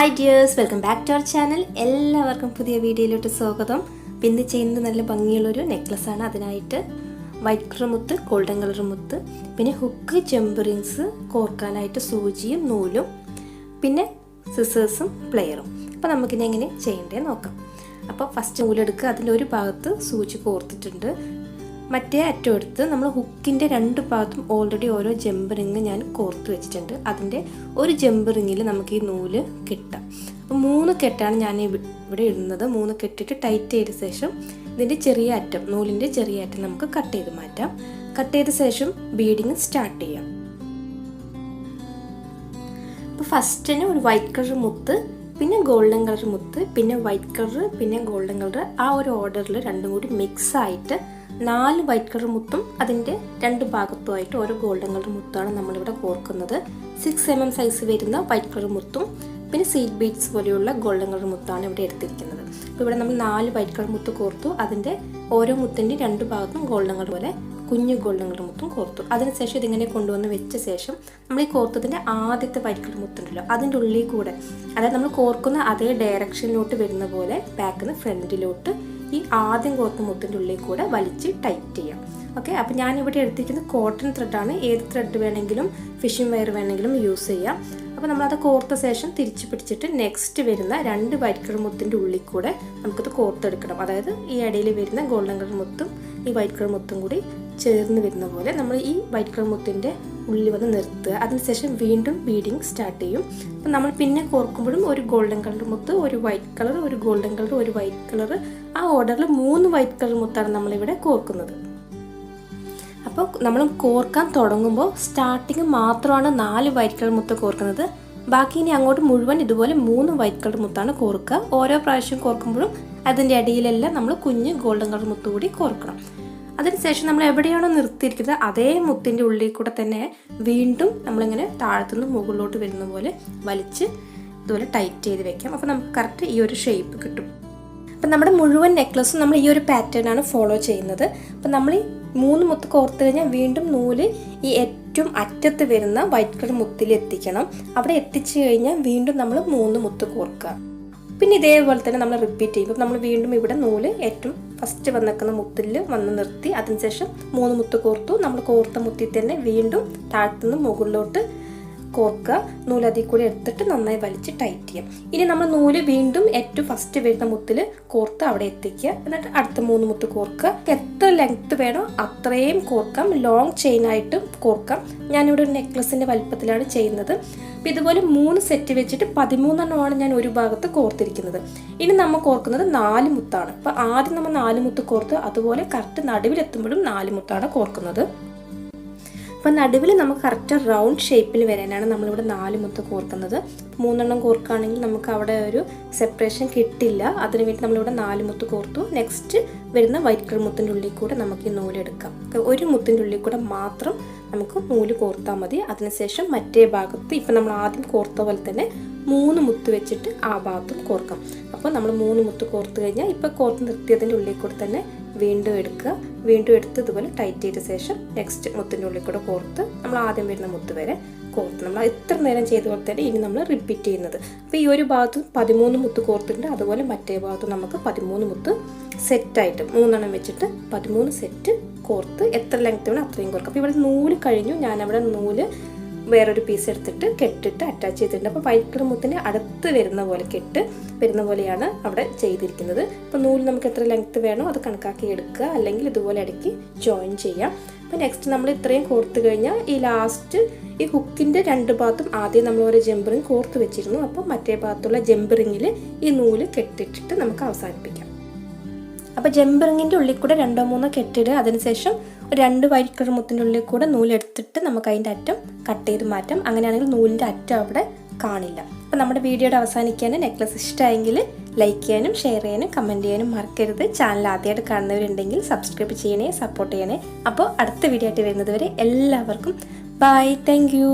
Hi dears, welcome back to our channel. എല്ലാവർക്കും പുതിയ വീഡിയോയിലോട്ട് സ്വാഗതം. ഇന്ന് ചെയ്യുന്നത് നല്ല ഭംഗിയുള്ളൊരു നെക്ലസ് ആണ്. അതിനായിട്ട് വൈറ്റ് കളർ മുത്ത്, ഗോൾഡൻ കളർ മുത്ത്, പിന്നെ ഹുക്ക്, ജംപറിങ്സ് കോർക്കാനായിട്ട് സൂചിയും നൂലും, പിന്നെ സിസേഴ്സും പ്ലെയറും. അപ്പോൾ നമുക്കിനി എങ്ങനെ ചെയ്യേണ്ടത് നോക്കാം. അപ്പോൾ ഫസ്റ്റ് നൂലെടുക്കുക. അതിൻ്റെ ഒരു ഭാഗത്ത് സൂചി കോർത്തിട്ടുണ്ട്. മറ്റേ അറ്റം എടുത്ത് നമ്മൾ ഹുക്കിൻ്റെ രണ്ട് ഭാഗത്തും ഓൾറെഡി ഓരോ ജംപറിങ് ഞാൻ കോർത്ത് വെച്ചിട്ടുണ്ട്. അതിൻ്റെ ഒരു ജംപറിങ്ങിൽ നമുക്ക് ഈ നൂല് കിട്ടാം. അപ്പോൾ 3 കെട്ടാണ് ഞാൻ ഇവിടെ ഇടുന്നത്. 3 കെട്ടിട്ട് ടൈറ്റ് ചെയ്ത ശേഷം ഇതിൻ്റെ ചെറിയ അറ്റം, നൂലിൻ്റെ ചെറിയ അറ്റം നമുക്ക് കട്ട് ചെയ്ത് മാറ്റാം. കട്ട് ചെയ്ത ശേഷം ബീഡിങ് സ്റ്റാർട്ട് ചെയ്യാം. അപ്പോൾ ഫസ്റ്റിന് ഒരു വൈറ്റ് കളർ മുത്ത്, പിന്നെ ഗോൾഡൻ കളർ മുത്ത്, പിന്നെ വൈറ്റ് കളർ, പിന്നെ ഗോൾഡൻ കളർ, ആ ഒരു ഓർഡറിൽ രണ്ടും കൂടി മിക്സ് ആയിട്ട് 4 വൈറ്റ് കളർ മുത്തും അതിൻ്റെ 2 ഭാഗത്തുമായിട്ട് ഓരോ ഗോൾഡൻ കളർ മുത്താണ് നമ്മളിവിടെ കോർക്കുന്നത്. 6 mm സൈസ് വരുന്ന വൈറ്റ് കളർ മുത്തും പിന്നെ സീഡ് ബീഡ്സ് പോലെയുള്ള ഗോൾഡൻ കളർ മുത്താണ് ഇവിടെ എടുത്തിരിക്കുന്നത്. അപ്പോൾ ഇവിടെ നമ്മൾ 4 വൈറ്റ് കളർ മുത്ത് കോർത്തു. അതിൻ്റെ ഓരോ മുത്തിൻ്റെ 2 ഭാഗത്തും ഗോൾഡൻ കളർ പോലെ കുഞ്ഞു ഗോൾഡൻ കളർ മുത്തും കോർത്തു. അതിനുശേഷം ഇതിങ്ങനെ കൊണ്ടുവന്ന് വെച്ച ശേഷം നമ്മൾ ഈ കോർത്തതിൻ്റെ ആദ്യത്തെ വൈറ്റ് കളർ മുത്തുണ്ടല്ലോ, അതിൻ്റെ ഉള്ളിൽ കൂടെ, അതായത് നമ്മൾ കോർക്കുന്ന അതേ ഡയറക്ഷനിലോട്ട് വരുന്ന പോലെ ബാക്കിൽ നിന്ന് ഫ്രണ്ടിലോട്ട് ഈ ആദ്യം കോർത്ത മുത്തിൻ്റെ ഉള്ളിൽ കൂടെ വലിച്ച് ടൈറ്റ് ചെയ്യാം. ഓക്കെ, അപ്പോൾ ഞാനിവിടെ എടുത്തിരിക്കുന്നത് കോട്ടൺ ത്രെഡാണ്. ഏത് ത്രെഡ് വേണമെങ്കിലും ഫിഷിംഗ് വെയർ വേണമെങ്കിലും യൂസ് ചെയ്യാം. അപ്പോൾ നമ്മളത് കോർത്ത ശേഷം തിരിച്ച് പിടിച്ചിട്ട് നെക്സ്റ്റ് വരുന്ന 2 വൈറ്റ് കളർ മുത്തിൻ്റെ ഉള്ളിൽ കൂടെ നമുക്കത് കോർത്തെടുക്കണം. അതായത് ഈ ഇടയിൽ വരുന്ന ഗോൾഡൻ കളർ മുത്തും ഈ വൈറ്റ് കളർ മുത്തും കൂടി ചേർന്ന് വരുന്ന പോലെ നമ്മൾ ഈ വൈറ്റ് കളർ മുത്തിൻ്റെ ഉള്ളിൽ വന്ന് നിർത്തുക. അതിനുശേഷം വീണ്ടും ബീഡിങ് സ്റ്റാർട്ട് ചെയ്യും. അപ്പം നമ്മൾ പിന്നെ കോർക്കുമ്പോഴും ഒരു ഗോൾഡൻ കളർ മുത്ത്, ഒരു വൈറ്റ് കളർ, ഒരു ഗോൾഡൻ കളർ, ഒരു വൈറ്റ് കളർ, ആ ഓർഡറിൽ 3 വൈറ്റ് കളർ മുത്താണ് നമ്മളിവിടെ കോർക്കുന്നത്. അപ്പോൾ നമ്മൾ കോർക്കാൻ തുടങ്ങുമ്പോൾ സ്റ്റാർട്ടിങ് മാത്രമാണ് 4 വൈറ്റ് കളർ മുത്ത് കോർക്കുന്നത്. ബാക്കി ഇനി അങ്ങോട്ട് മുഴുവൻ ഇതുപോലെ 3 വൈറ്റ് കളർ മുത്താണ് കോർക്കുക. ഓരോ പ്രാവശ്യം കോർക്കുമ്പോഴും അതിൻ്റെ ഇടയിലെല്ലാം നമ്മൾ കുഞ്ഞ് ഗോൾഡൻ കളർ മുത്ത് കൂടി കോർക്കണം. അതിനുശേഷം നമ്മൾ എവിടെയാണോ നിർത്തിയിരിക്കുന്നത് അതേ മുത്തിൻ്റെ ഉള്ളിൽ കൂടെ തന്നെ വീണ്ടും നമ്മളിങ്ങനെ താഴത്തുനിന്ന് മുകളിലോട്ട് വരുന്ന പോലെ വലിച്ച് ഇതുപോലെ ടൈറ്റ് ചെയ്ത് വെക്കാം. അപ്പോൾ നമുക്ക് കറക്റ്റ് ഈ ഒരു ഷേപ്പ് കിട്ടും. അപ്പം നമ്മുടെ മുഴുവൻ നെക്ലസും നമ്മൾ ഈ ഒരു പാറ്റേൺ ആണ് ഫോളോ ചെയ്യുന്നത്. അപ്പം നമ്മൾ ഈ 3 മുത്ത് കോർത്ത് കഴിഞ്ഞാൽ വീണ്ടും നൂല് ഈ ഏറ്റവും അറ്റത്ത് വരുന്ന വൈറ്റ് കളർ മുത്തിൽ എത്തിക്കണം. അവിടെ എത്തിച്ചു കഴിഞ്ഞാൽ വീണ്ടും നമ്മൾ 3 മുത്ത് കോർക്കുക. പിന്നെ ഇതേപോലെ തന്നെ നമ്മൾ റിപ്പീറ്റ് ചെയ്യും. നമ്മൾ വീണ്ടും ഇവിടെ നൂല് ഏറ്റവും ഫസ്റ്റ് വന്നിക്കുന്ന മുത്തിൽ വന്ന് നിർത്തി അതിനുശേഷം 3 മുത്ത് കോർത്തു. നമ്മൾ കോർത്ത മുത്തിൽ തന്നെ വീണ്ടും താഴത്തുനിന്ന് മുകളിലോട്ട് കോർക്കുക. നൂല് അതിൽ കൂടി എടുത്തിട്ട് നന്നായി വലിച്ച് ടൈറ്റ് ചെയ്യാം. ഇനി നമ്മൾ നൂല് വീണ്ടും ഏറ്റവും ഫസ്റ്റ് വരുന്ന മുത്തിൽ കോർത്ത് അവിടെ എത്തിക്കുക. എന്നിട്ട് അടുത്ത 3 മുത്ത് കോർക്കുക. എത്ര ലെങ്ത് വേണോ അത്രയും കോർക്കാം. ലോങ് ചെയിൻ ആയിട്ട് കോർക്കാം. ഞാനിവിടെ ഒരു നെക്ലസിൻ്റെ വലിപ്പത്തിലാണ് ചെയ്യുന്നത്. അപ്പം ഇതുപോലെ 3 സെറ്റ് വെച്ചിട്ട് 13 എണ്ണമാണ് ഞാൻ ഒരു ഭാഗത്ത് കോർത്തിരിക്കുന്നത്. ഇനി നമ്മൾ കോർക്കുന്നത് 4 മുത്താണ്. അപ്പം ആദ്യം നമ്മൾ 4 മുത്ത് കോർത്ത് അതുപോലെ കറക്റ്റ് നടുവിലെത്തുമ്പോഴും 4 മുത്താണ് കോർക്കുന്നത്. അപ്പം നടുവിൽ നമുക്ക് കറക്റ്റ് റൗണ്ട് ഷേപ്പിൽ വരാനാണ് നമ്മളിവിടെ 4 മുത്ത് കോർക്കുന്നത്. 3 എണ്ണം കോർക്കുകയാണെങ്കിൽ നമുക്ക് അവിടെ ഒരു സെപ്പറേഷൻ കിട്ടില്ല. അതിന് വേണ്ടി നമ്മളിവിടെ 4 മുത്ത് കോർത്തു. നെക്സ്റ്റ് വരുന്ന വൈറ്റ് കളർ മുത്തിൻ്റെ ഉള്ളിൽ കൂടെ നമുക്ക് ഈ നൂലെടുക്കാം. ഒരു മുത്തിൻ്റെ ഉള്ളിൽ കൂടെ മാത്രം നമുക്ക് നൂല് കോർത്താൽ മതി. അതിനുശേഷം മറ്റേ ഭാഗത്ത് ഇപ്പം നമ്മൾ ആദ്യം കോർത്ത പോലെ തന്നെ 3 മുത്ത് വെച്ചിട്ട് ആ ഭാഗത്തും കോർക്കാം. അപ്പോൾ നമ്മൾ 3 മുത്ത് കോർത്ത് കഴിഞ്ഞാൽ ഇപ്പോൾ കോർത്ത് നിർത്തിയതിൻ്റെ ഉള്ളിൽ കൂടെ തന്നെ വീണ്ടും എടുക്കുക. വീണ്ടും എടുത്ത് ഇതുപോലെ ടൈറ്റ് ചെയ്ത ശേഷം നെക്സ്റ്റ് മുത്തിൻ്റെ ഉള്ളിൽ കൂടെ കോർത്ത് നമ്മൾ ആദ്യം വരുന്ന മുത്ത് വരെ കോർത്ത് നമ്മൾ ഇത്ര നേരം ചെയ്ത് പോലെ തന്നെ ഇനി നമ്മൾ റിപ്പീറ്റ് ചെയ്യുന്നത്. അപ്പോൾ ഈ ഒരു ഭാഗത്ത് 13 മുത്ത് കോർത്തിട്ടുണ്ട്. അതുപോലെ മറ്റേ ഭാഗത്ത് നമുക്ക് 13 മുത്ത് സെറ്റായിട്ട് 3 എണ്ണം വെച്ചിട്ട് 13 സെറ്റ് കോർത്ത് എത്ര ലെങ്ത് വേണം അത്രയും കോർക്കാം. അപ്പോൾ ഇവിടെ നൂല് കഴിഞ്ഞു. ഞാനവിടെ നൂല് വേറൊരു പീസ് എടുത്തിട്ട് കെട്ടിട്ട് അറ്റാച്ച് ചെയ്തിട്ടുണ്ട്. അപ്പോൾ വൈറ്റ് കളർ മുത്തിന് അടുത്ത് വരുന്ന പോലെ കെട്ട് വരുന്ന പോലെയാണ് അവിടെ ചെയ്തിരിക്കുന്നത്. അപ്പോൾ നൂല് നമുക്ക് എത്ര ലെങ്ത് വേണോ അത് കണക്കാക്കി എടുക്കുക, അല്ലെങ്കിൽ ഇതുപോലെ ഇടയ്ക്ക് ജോയിൻ ചെയ്യാം. അപ്പോൾ നെക്സ്റ്റ് നമ്മൾ ഇത്രയും കോർത്ത് കഴിഞ്ഞാൽ ഈ ലാസ്റ്റ് ഈ ഹുക്കിൻ്റെ 2 ഭാഗത്തും ആദ്യം നമ്മൾ ഒരു ജംപറിങ് കോർത്ത് വെച്ചിരുന്നു. അപ്പോൾ മറ്റേ ഭാഗത്തുള്ള ജംപറിങ്ങിൽ ഈ നൂല് കെട്ടിട്ടിട്ട് നമുക്ക് അവസാനിപ്പിക്കാം. അപ്പോൾ ജംപറിങ്ങിൻ്റെ ഉള്ളിൽ കൂടെ 2-3 കെട്ടിടുക. അതിനുശേഷം 2 വൈറ്റ് കളർ മുത്തിൻ്റെ ഉള്ളിൽ കൂടെ നൂലെടുത്തിട്ട് നമുക്ക് അതിൻ്റെ അറ്റം കട്ട് ചെയ്ത് മാറ്റാം. അങ്ങനെയാണെങ്കിൽ നൂലിൻ്റെ അറ്റം അവിടെ കാണില്ല. അപ്പോൾ നമ്മുടെ വീഡിയോയുടെ അവസാനിക്കാൻ നെക്ലസ് ഇഷ്ടമായെങ്കിൽ ലൈക്ക് ചെയ്യാനും ഷെയർ ചെയ്യാനും കമൻറ്റ് ചെയ്യാനും മറക്കരുത്. ചാനൽ ആദ്യമായിട്ട് കാണുന്നവരുണ്ടെങ്കിൽ സബ്സ്ക്രൈബ് ചെയ്യണേ, സപ്പോർട്ട് ചെയ്യണേ. അപ്പോൾ അടുത്ത വീഡിയോ ആയിട്ട് വരുന്നത് വരെ എല്ലാവർക്കും ബൈ. Thank you.